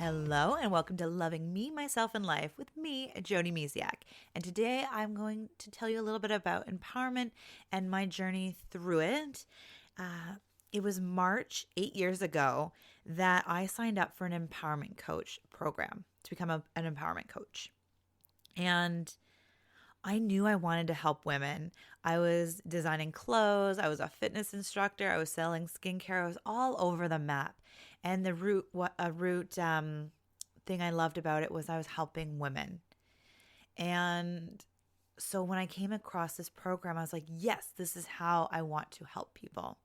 Hello and welcome to Loving Me, Myself, and Life with me, Joni Misiak. And today I'm going to tell you a little bit about empowerment and my journey through it. It was March 8 years ago that I signed up for an empowerment coach program to become an empowerment coach. And I knew I wanted to help women. I was designing clothes. I was a fitness instructor. I was selling skincare. I was all over the map. And the root thing I loved about it was I was helping women. And so when I came across this program, I was like, yes, this is how I want to help people.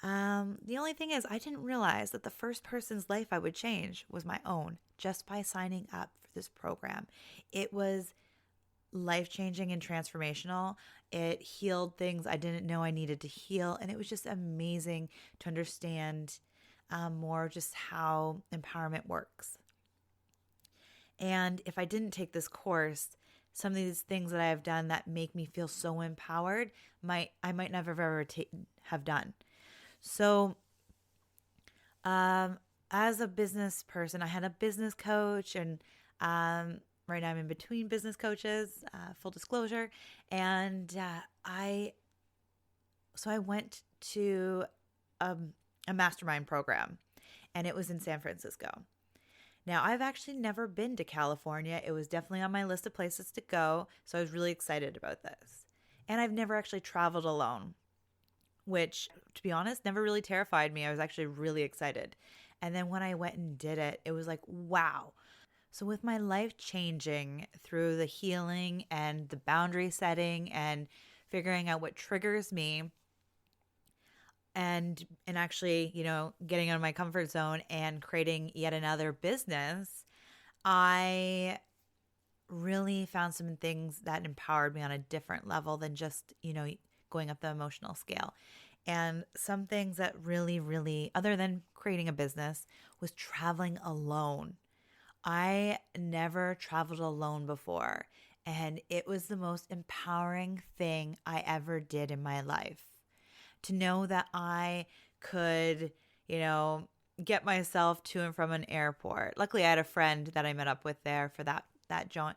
The only thing is, I didn't realize that the first person's life I would change was my own just by signing up for this program. It was life-changing and transformational. It healed things I didn't know I needed to heal. And it was just amazing to understand more just how empowerment works. And if I didn't take this course, some of these things that I have done that make me feel so empowered, I might never ever have done. So as a business person, I had a business coach, and right now I'm in between business coaches, full disclosure. And I went to a mastermind program, and it was in San Francisco. Now, I've actually never been to California. It was definitely on my list of places to go. So I was really excited about this. And I've never actually traveled alone, which, to be honest, never really terrified me. I was actually really excited. And then when I went and did it, it was like, wow. So with my life changing through the healing and the boundary setting and figuring out what triggers me and actually, getting out of my comfort zone and creating yet another business, I really found some things that empowered me on a different level than just, going up the emotional scale. And some things that really, really, other than creating a business, was traveling alone. I never traveled alone before, and it was the most empowering thing I ever did in my life. To know that I could, get myself to and from an airport. Luckily, I had a friend that I met up with there for that jaunt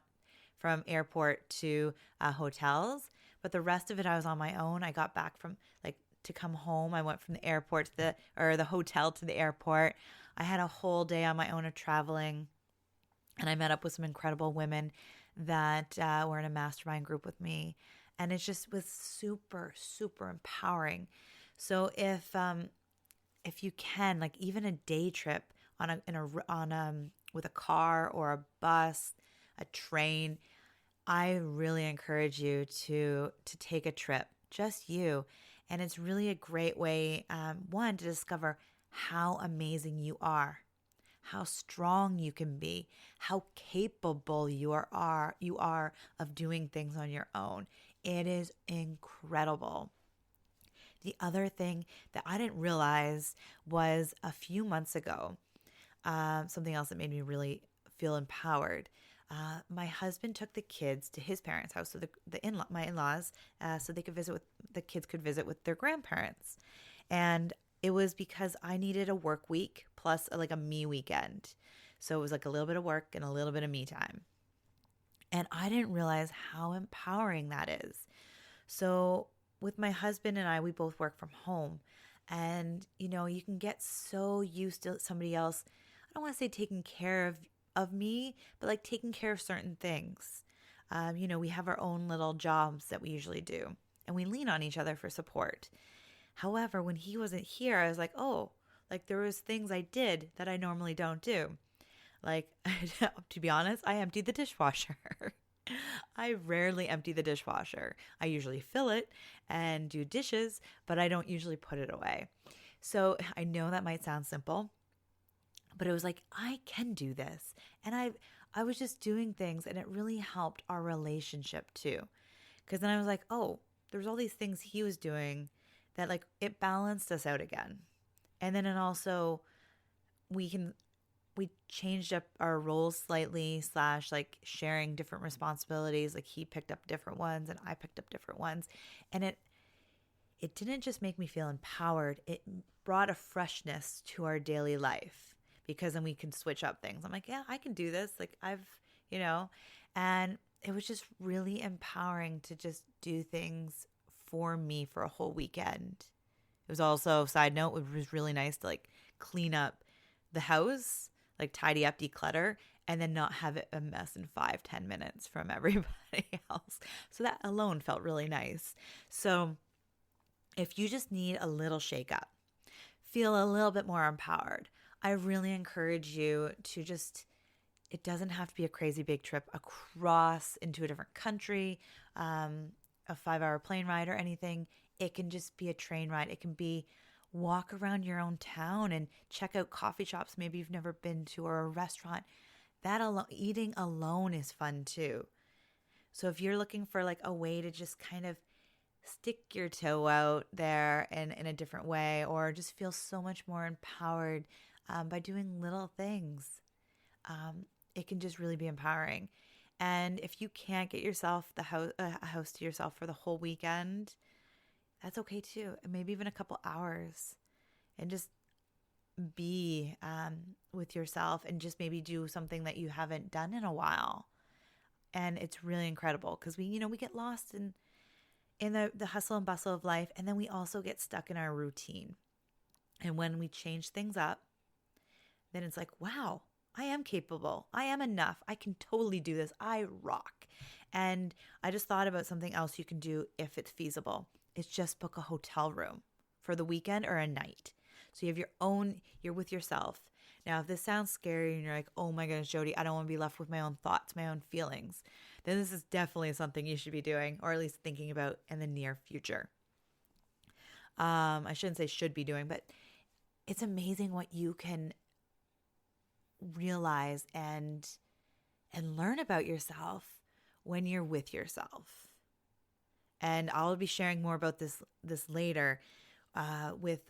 from airport to hotels. But the rest of it, I was on my own. I got back from to come home. I went from the airport to the hotel to the airport. I had a whole day on my own of traveling. And I met up with some incredible women that were in a mastermind group with me. And it just was super, super empowering. So if you can, even a day trip with a car or a bus, a train, I really encourage you to take a trip, just you. And it's really a great way, one, to discover how amazing you are, how strong you can be, how capable you are of doing things on your own. It is incredible. The other thing that I didn't realize was a few months ago, something else that made me really feel empowered. My husband took the kids to his parents' house, so my in-laws, so the kids could visit with their grandparents. And it was because I needed a work week plus a me weekend. So it was a little bit of work and a little bit of me time. And I didn't realize how empowering that is. So with my husband and I, we both work from home. And, you can get so used to somebody else, I don't want to say taking care of me, but taking care of certain things. We have our own little jobs that we usually do, and we lean on each other for support. However, when he wasn't here, I was like, oh, there was things I did that I normally don't do. To be honest, I emptied the dishwasher. I rarely empty the dishwasher. I usually fill it and do dishes, but I don't usually put it away. So I know that might sound simple, but it was I can do this. And I was just doing things, and it really helped our relationship too. Because then I was like, oh, there's all these things he was doing that it balanced us out again. And then also we changed up our roles slightly / sharing different responsibilities. He picked up different ones and I picked up different ones. And it didn't just make me feel empowered. It brought a freshness to our daily life because then we can switch up things. I'm like, yeah, I can do this. Like you know, and it was just really empowering to just do things for me for a whole weekend. It was also, side note, it was really nice to like clean up the house, like tidy up, declutter, and then not have it a mess in 5-10 minutes from everybody else. So that alone felt really nice. So if you just need a little shake up, feel a little bit more empowered, I really encourage you to just, it doesn't have to be a crazy big trip across into a different country, a 5-hour plane ride or anything. It can just be a train ride. It can be walk around your own town and check out coffee shops maybe you've never been to, or a restaurant. That alone, eating alone is fun too. So if you're looking for like a way to just kind of stick your toe out there in a different way, or just feel so much more empowered by doing little things, it can just really be empowering. And if you can't get yourself a house to yourself for the whole weekend, that's okay too. Maybe even a couple hours, and just be with yourself, and just maybe do something that you haven't done in a while. And it's really incredible because we get lost in the hustle and bustle of life, and then we also get stuck in our routine. And when we change things up, then it's like, wow, I am capable. I am enough. I can totally do this. I rock. And I just thought about something else you can do if it's feasible. It's just book a hotel room for the weekend or a night. So you have you're with yourself. Now, if this sounds scary and you're like, oh my goodness, Jody, I don't want to be left with my own thoughts, my own feelings, then this is definitely something you should be doing, or at least thinking about in the near future. I shouldn't say should be doing, but it's amazing what you can realize and learn about yourself when you're with yourself. And I'll be sharing more about this later, with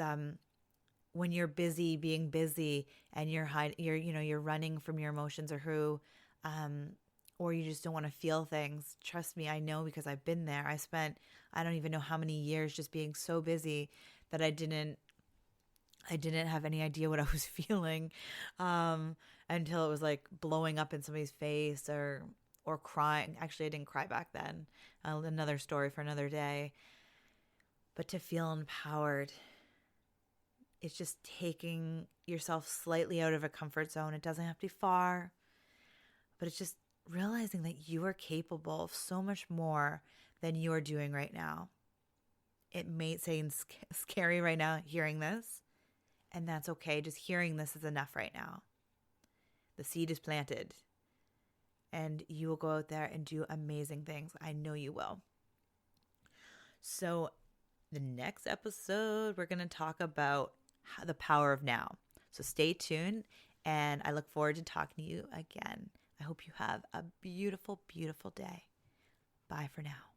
when you're busy being busy, and you're running from your emotions, or you just don't want to feel things. Trust me, I know, because I've been there. I don't even know how many years just being so busy that I didn't have any idea what I was feeling, until it was like blowing up in somebody's face, or crying. Actually, I didn't cry back then. Another story for another day. But to feel empowered, it's just taking yourself slightly out of a comfort zone. It doesn't have to be far, but it's just realizing that you are capable of so much more than you are doing right now. It may seem scary right now hearing this, and that's okay. Just hearing this is enough right now. The seed is planted, and you will go out there and do amazing things. I know you will. So the next episode, we're going to talk about the power of now. So stay tuned, and I look forward to talking to you again. I hope you have a beautiful, beautiful day. Bye for now.